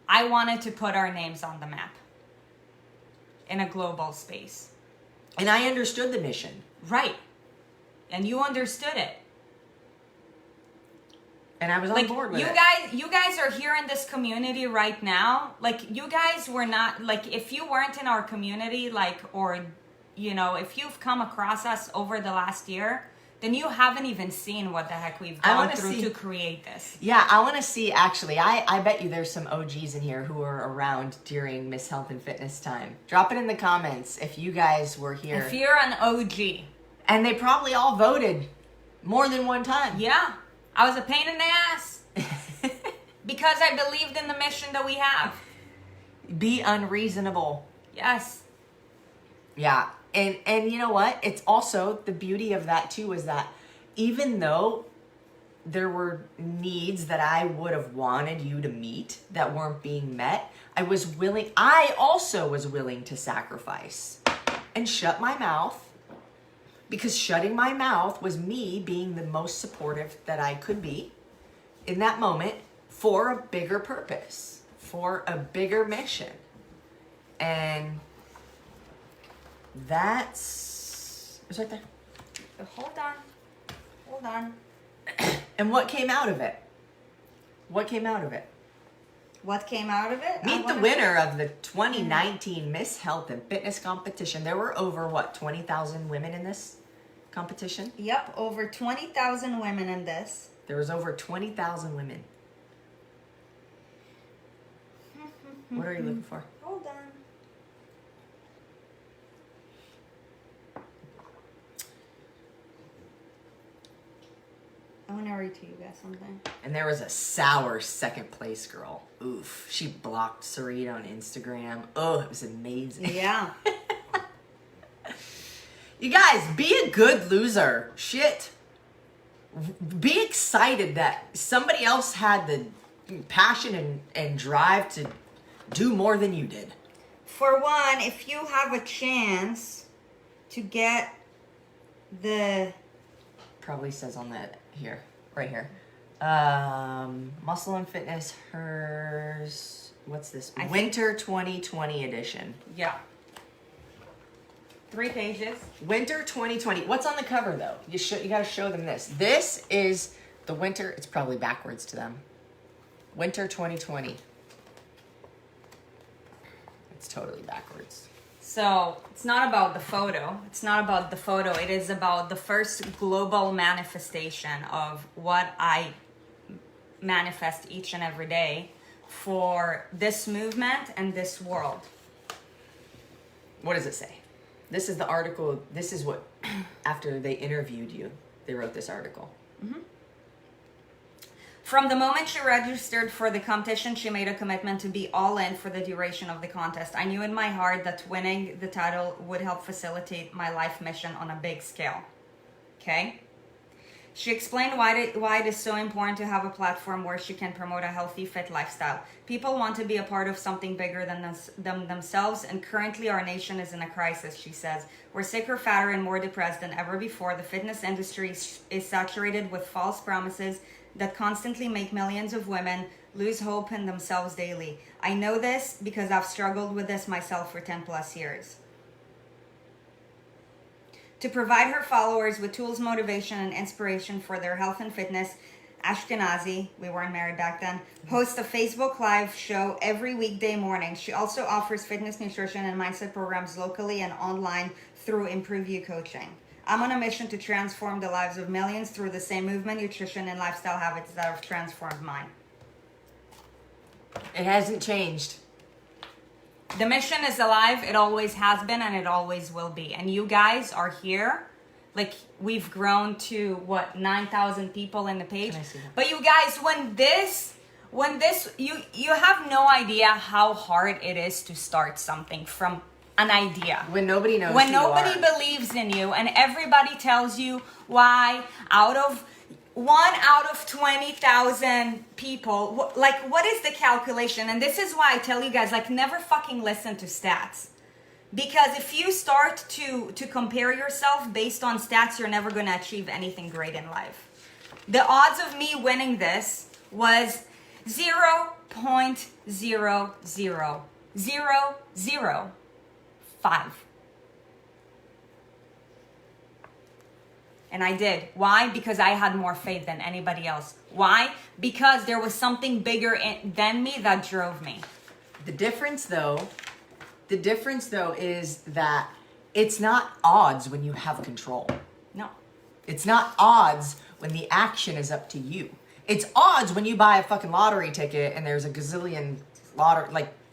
I wanted to put our names on the map in a global space. And I understood the mission. Right. And you understood it. And I was on board with it. You guys are here in this community right now. Like, you guys were not, like, if you weren't in our community, like, or, you know, if you've come across us over the last year, then you haven't even seen what the heck we've gone through to create this. Yeah, I want to see, actually, I bet you there's some OGs in here who were around during Miss Health and Fitness time. Drop it in the comments if you guys were here. If you're an OG. And they probably all voted more than one time. Yeah. I was a pain in the ass. Because I believed in the mission that we have. Be unreasonable. Yes. Yeah. And you know what? It's also, the beauty of that too is that even though there were needs that I would have wanted you to meet that weren't being met, I also was willing to sacrifice and shut my mouth, because shutting my mouth was me being the most supportive that I could be in that moment for a bigger purpose, for a bigger mission. And it's right there. Hold on. And what came out of it? What came out of it? Meet the winner of the 2019 Miss Health and Fitness competition. There were over, 20,000 women in this competition? Yep, over 20,000 women in this. There was over 20,000 women. What are you looking for? Hold on. I want to read to you guys something. And there was a sour second place girl. Oof. She blocked Sarit on Instagram. Oh, it was amazing. Yeah. You guys, be a good loser. Shit. Be excited that somebody else had the passion and drive to do more than you did. For one, if you have a chance to get the... Probably says on that here, right here. Muscle and Fitness, hers, what's this? Winter 2020 edition. Yeah. 3 pages. Winter 2020. What's on the cover though? You got to show them this. This is the winter. It's probably backwards to them. Winter 2020. It's totally backwards. So it's not about the photo. It's not about the photo. It is about the first global manifestation of what I manifest each and every day for this movement and this world. What does it say? This is the article. This is what, after they interviewed you, they wrote this article. Mm-hmm. From the moment she registered for the competition, she made a commitment to be all in for the duration of the contest. I knew in my heart that winning the title would help facilitate my life mission on a big scale. Okay? She explained why it is so important to have a platform where she can promote a healthy, fit lifestyle. People want to be a part of something bigger than themselves, and currently our nation is in a crisis, she says. We're sicker, fatter, and more depressed than ever before. The fitness industry is saturated with false promises that constantly make millions of women lose hope in themselves daily. I know this because I've struggled with this myself for 10 plus years. To provide her followers with tools, motivation, and inspiration for their health and fitness, Ashkenazi, we weren't married back then, hosts a Facebook Live show every weekday morning. She also offers fitness, nutrition, and mindset programs locally and online through Improve You Coaching. I'm on a mission to transform the lives of millions through the same movement, nutrition, and lifestyle habits that have transformed mine. It hasn't changed. The mission is alive. It always has been, and it always will be. And you guys are here. Like, we've grown to, 9,000 people in the page. Can I see that? But you guys, when this, you have no idea how hard it is to start something from an idea. When nobody knows when who nobody you are. believes in you, and everybody tells you why one out of 20,000 people, what is the calculation? And this is why I tell you guys, never fucking listen to stats. Because if you start to compare yourself based on stats, you're never going to achieve anything great in life. The odds of me winning this was 0.00005. And I did. Why? Because I had more faith than anybody else. Why? Because there was something bigger than me that drove me. The difference though is that it's not odds when you have control. No. It's not odds when the action is up to you. It's odds when you buy a fucking lottery ticket and there's a gazillion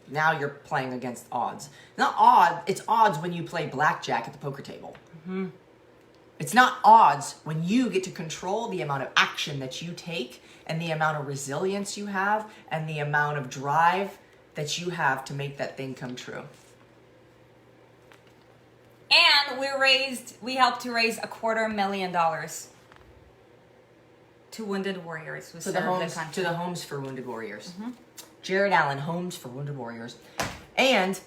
now you're playing against odds. It's odds when you play blackjack at the poker table. Mm-hmm. It's not odds when you get to control the amount of action that you take and the amount of resilience you have and the amount of drive that you have to make that thing come true. And we helped to raise $250,000 to wounded warriors who serve the country. To the Homes for Wounded Warriors. Mm-hmm. Jared Allen, Homes for Wounded Warriors. And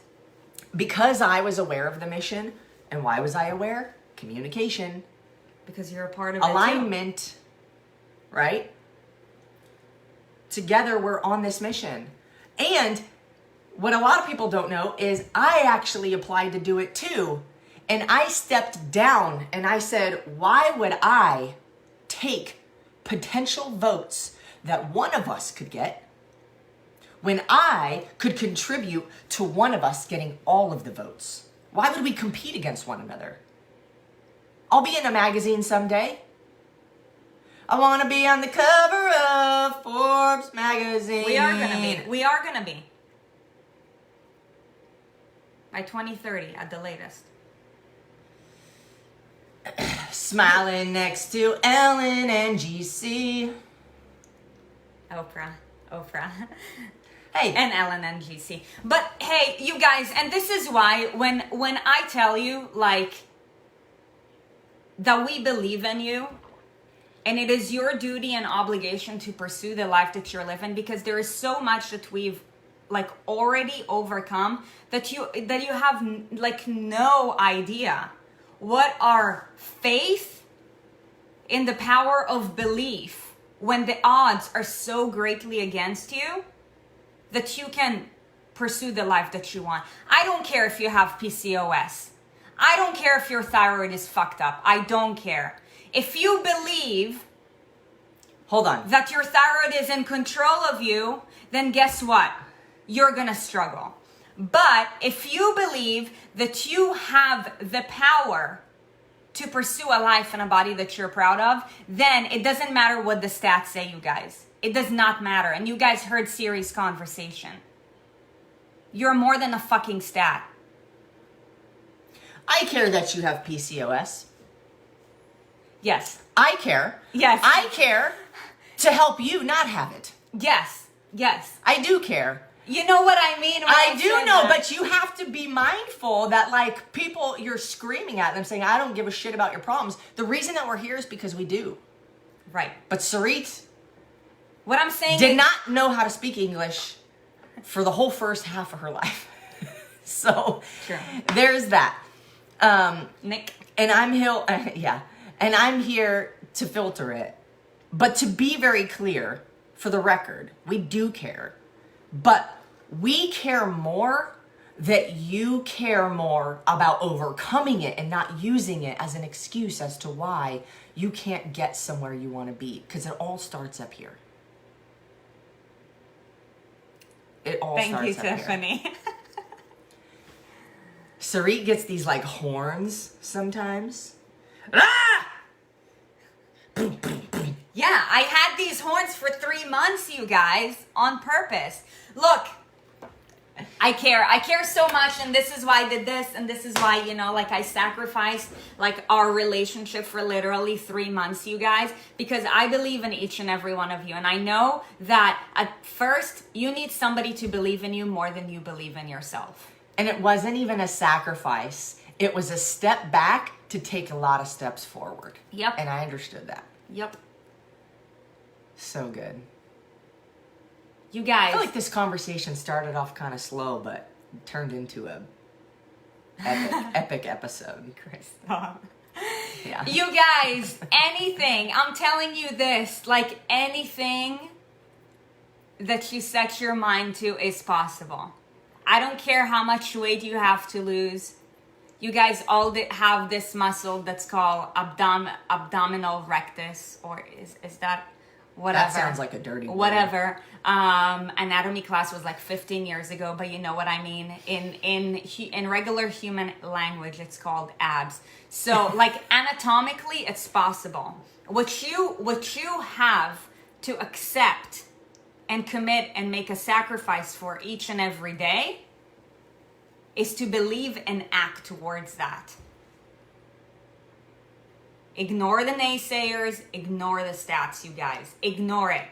because I was aware of the mission, and why was I aware? Communication. Because you're a part of alignment, right? Together we're on this mission. And what a lot of people don't know is I actually applied to do it too. And I stepped down and I said, why would I take potential votes that one of us could get when I could contribute to one of us getting all of the votes? Why would we compete against one another? I'll be in a magazine someday. I want to be on the cover of Forbes magazine. We are going to be. By 2030 at the latest. Smiling next to Ellen and GC. Oprah. Hey. And Ellen and GC. But hey, you guys, and this is why when I tell you, like, that we believe in you, and it is your duty and obligation to pursue the life that you're living, because there is so much that we've like already overcome that you have like no idea what our faith in the power of belief when the odds are so greatly against you that you can pursue the life that you want. I don't care if you have PCOS. I don't care if your thyroid is fucked up. I don't care. If you believe hold on, that your thyroid is in control of you, then guess what? You're gonna struggle. But if you believe that you have the power to pursue a life and a body that you're proud of, then it doesn't matter what the stats say, you guys. It does not matter. And you guys heard Siri's conversation. You're more than a fucking stat. I care that you have PCOS. Yes. I care. Yes. I care to help you not have it. Yes. I do care. You know what I mean? When I do know, that. but you have to be mindful that, like, people, you're screaming at them saying, I don't give a shit about your problems. The reason that we're here is because we do. Right. But Sarit what I'm saying did not know how to speak English for the whole first half of her life. So True. There's that. Nick. And and I'm here to filter it. But to be very clear, for the record, we do care. But we care more that you care more about overcoming it and not using it as an excuse as to why you can't get somewhere you want to be. Because it all starts up here. It all Thank starts you, up here. Tiffany. Sarit gets these like horns sometimes. Ah! Yeah, I had these horns for 3 months, you guys, on purpose. Look, I care so much, and this is why I did this, and this is why, like, I sacrificed, like, our relationship for literally 3 months, you guys, because I believe in each and every one of you, and I know that at first, you need somebody to believe in you more than you believe in yourself. And it wasn't even a sacrifice. It was a step back to take a lot of steps forward. Yep. And I understood that. Yep. So good. You guys. I feel like this conversation started off kind of slow, but turned into a epic episode. Krista. Yeah. You guys, anything, I'm telling you this, like anything that you set your mind to is possible. I don't care how much weight you have to lose. You guys all have this muscle that's called abdominal rectus, or is that whatever? That sounds like a dirty word. Whatever. Anatomy class was like 15 years ago, but you know what I mean. In regular human language, it's called abs. So like anatomically, it's possible. What you have to accept and commit and make a sacrifice for each and every day is to believe and act towards that. Ignore the naysayers, ignore the stats, you guys. Ignore it.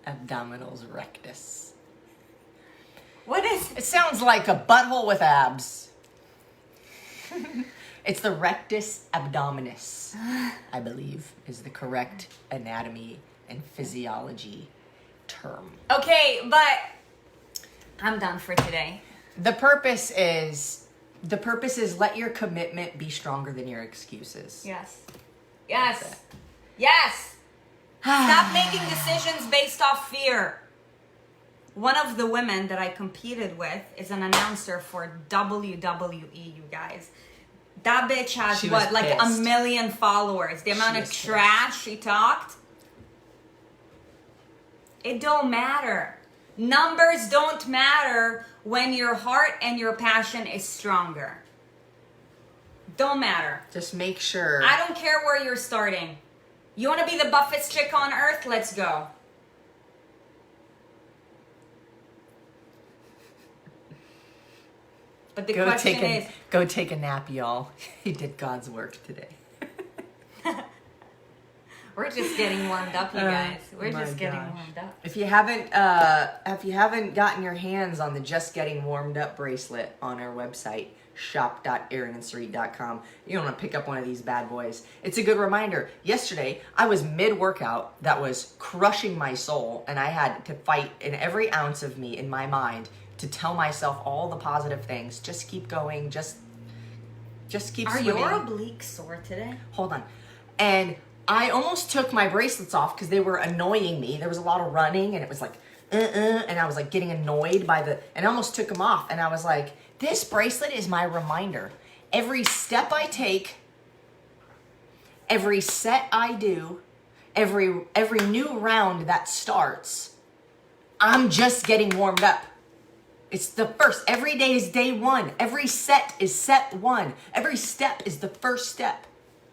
Abdominals rectus. What is It sounds like a butthole with abs. It's the rectus abdominis, I believe, is the correct anatomy and physiology term. Okay, but I'm done for today. The purpose is let your commitment be stronger than your excuses. Yes. Stop making decisions based off fear. One of the women that I competed with is an announcer for WWE, you guys. That bitch has She was like pissed. 1 million followers. The amount of trash she talked. It don't matter. Numbers don't matter when your heart and your passion is stronger. Don't matter. Just make sure. I don't care where you're starting. You want to be the buffest chick on earth? Let's go. But the question is... Go take a nap, y'all. He did God's work today. We're just getting warmed up, you guys. We're just getting warmed up. If you haven't gotten your hands on the Just Getting Warmed Up bracelet on our website, shop.erinandsarit.com, you want to pick up one of these bad boys. It's a good reminder. Yesterday, I was mid-workout that was crushing my soul, and I had to fight in every ounce of me, in my mind, to tell myself all the positive things. Just keep going. Just keep swimming. Are your obliques sore today? Hold on. And I almost took my bracelets off because they were annoying me. There was a lot of running, and it was like, and I was like getting annoyed and I almost took them off. And I was like, this bracelet is my reminder. Every step I take, every set I do, every new round that starts, I'm just getting warmed up. It's the first. Every day is day one. Every set is set one. Every step is the first step.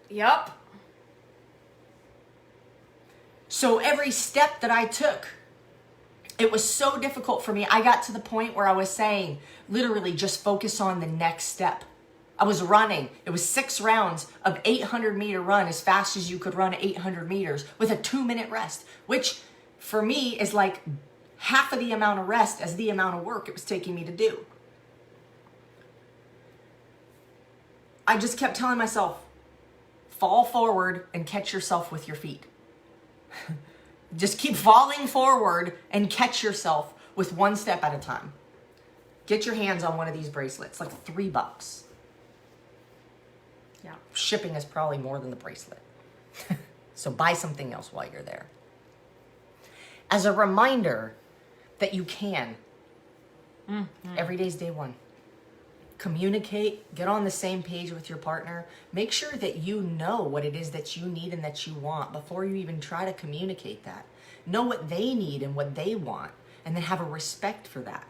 Yup. So every step that I took, it was so difficult for me. I got to the point where I was saying, literally, just focus on the next step. I was running. It was 6 rounds of 800-meter run as fast as you could run 800 meters with a 2-minute rest, which for me is like half of the amount of rest as the amount of work it was taking me to do. I just kept telling myself, fall forward and catch yourself with your feet. Just keep falling forward and catch yourself with one step at a time. Get your hands on one of these bracelets, like $3. Yeah. Shipping is probably more than the bracelet. So buy something else while you're there. As a reminder that you can. Every day's day one. Communicate, get on the same page with your partner. Make sure that you know what it is that you need and that you want before you even try to communicate that. Know what they need and what they want, and then have a respect for that.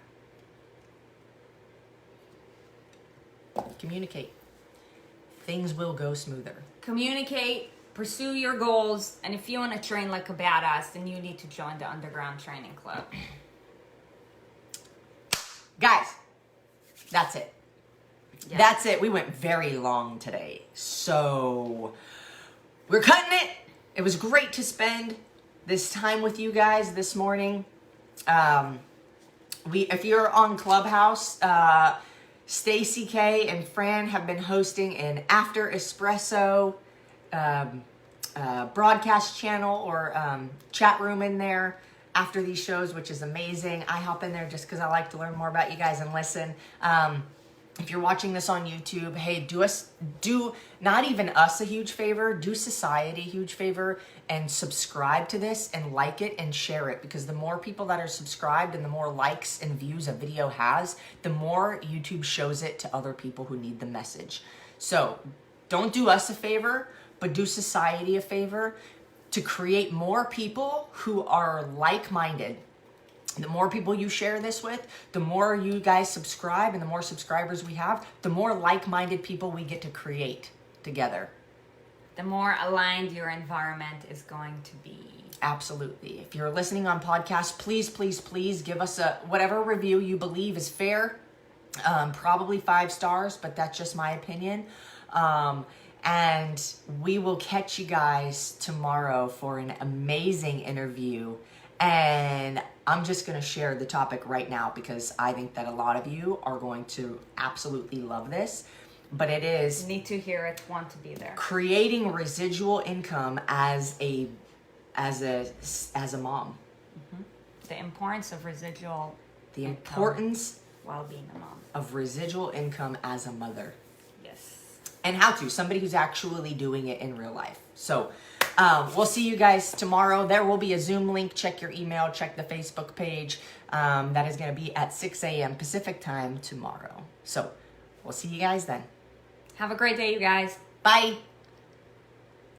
Communicate. Things will go smoother. Communicate, pursue your goals, and if you want to train like a badass, then you need to join the Underground Training Club. Guys, that's it. Yeah. That's it. We went very long today. So we're cutting it. It was great to spend this time with you guys this morning. If you're on Clubhouse, Stacy K and Fran have been hosting an After Espresso broadcast channel or chat room in there after these shows, which is amazing. I hop in there just because I like to learn more about you guys and listen. If you're watching this on YouTube, hey, do not even us a huge favor, do society a huge favor and subscribe to this and like it and share it, because the more people that are subscribed and the more likes and views a video has, the more YouTube shows it to other people who need the message. So don't do us a favor, but do society a favor to create more people who are like-minded. The more people you share this with, the more you guys subscribe, and the more subscribers we have, the more like-minded people we get to create together. The more aligned your environment is going to be. Absolutely. If you're listening on podcast, please, please, please give us a whatever review you believe is fair. Probably 5 stars, but that's just my opinion. And we will catch you guys tomorrow for an amazing interview. And I'm just going to share the topic right now because I think that a lot of you are going to absolutely love this. But it is... Need to hear it, want to be there. Creating residual income as a mom. Mm-hmm. The importance of residual The importance while being a mom. Of residual income as a mother. Yes. And how to. Somebody who's actually doing it in real life. So... we'll see you guys tomorrow. There will be a Zoom link. Check your email. Check the Facebook page. That is going to be at 6 a.m. Pacific time tomorrow. So we'll see you guys then. Have a great day, you guys. Bye.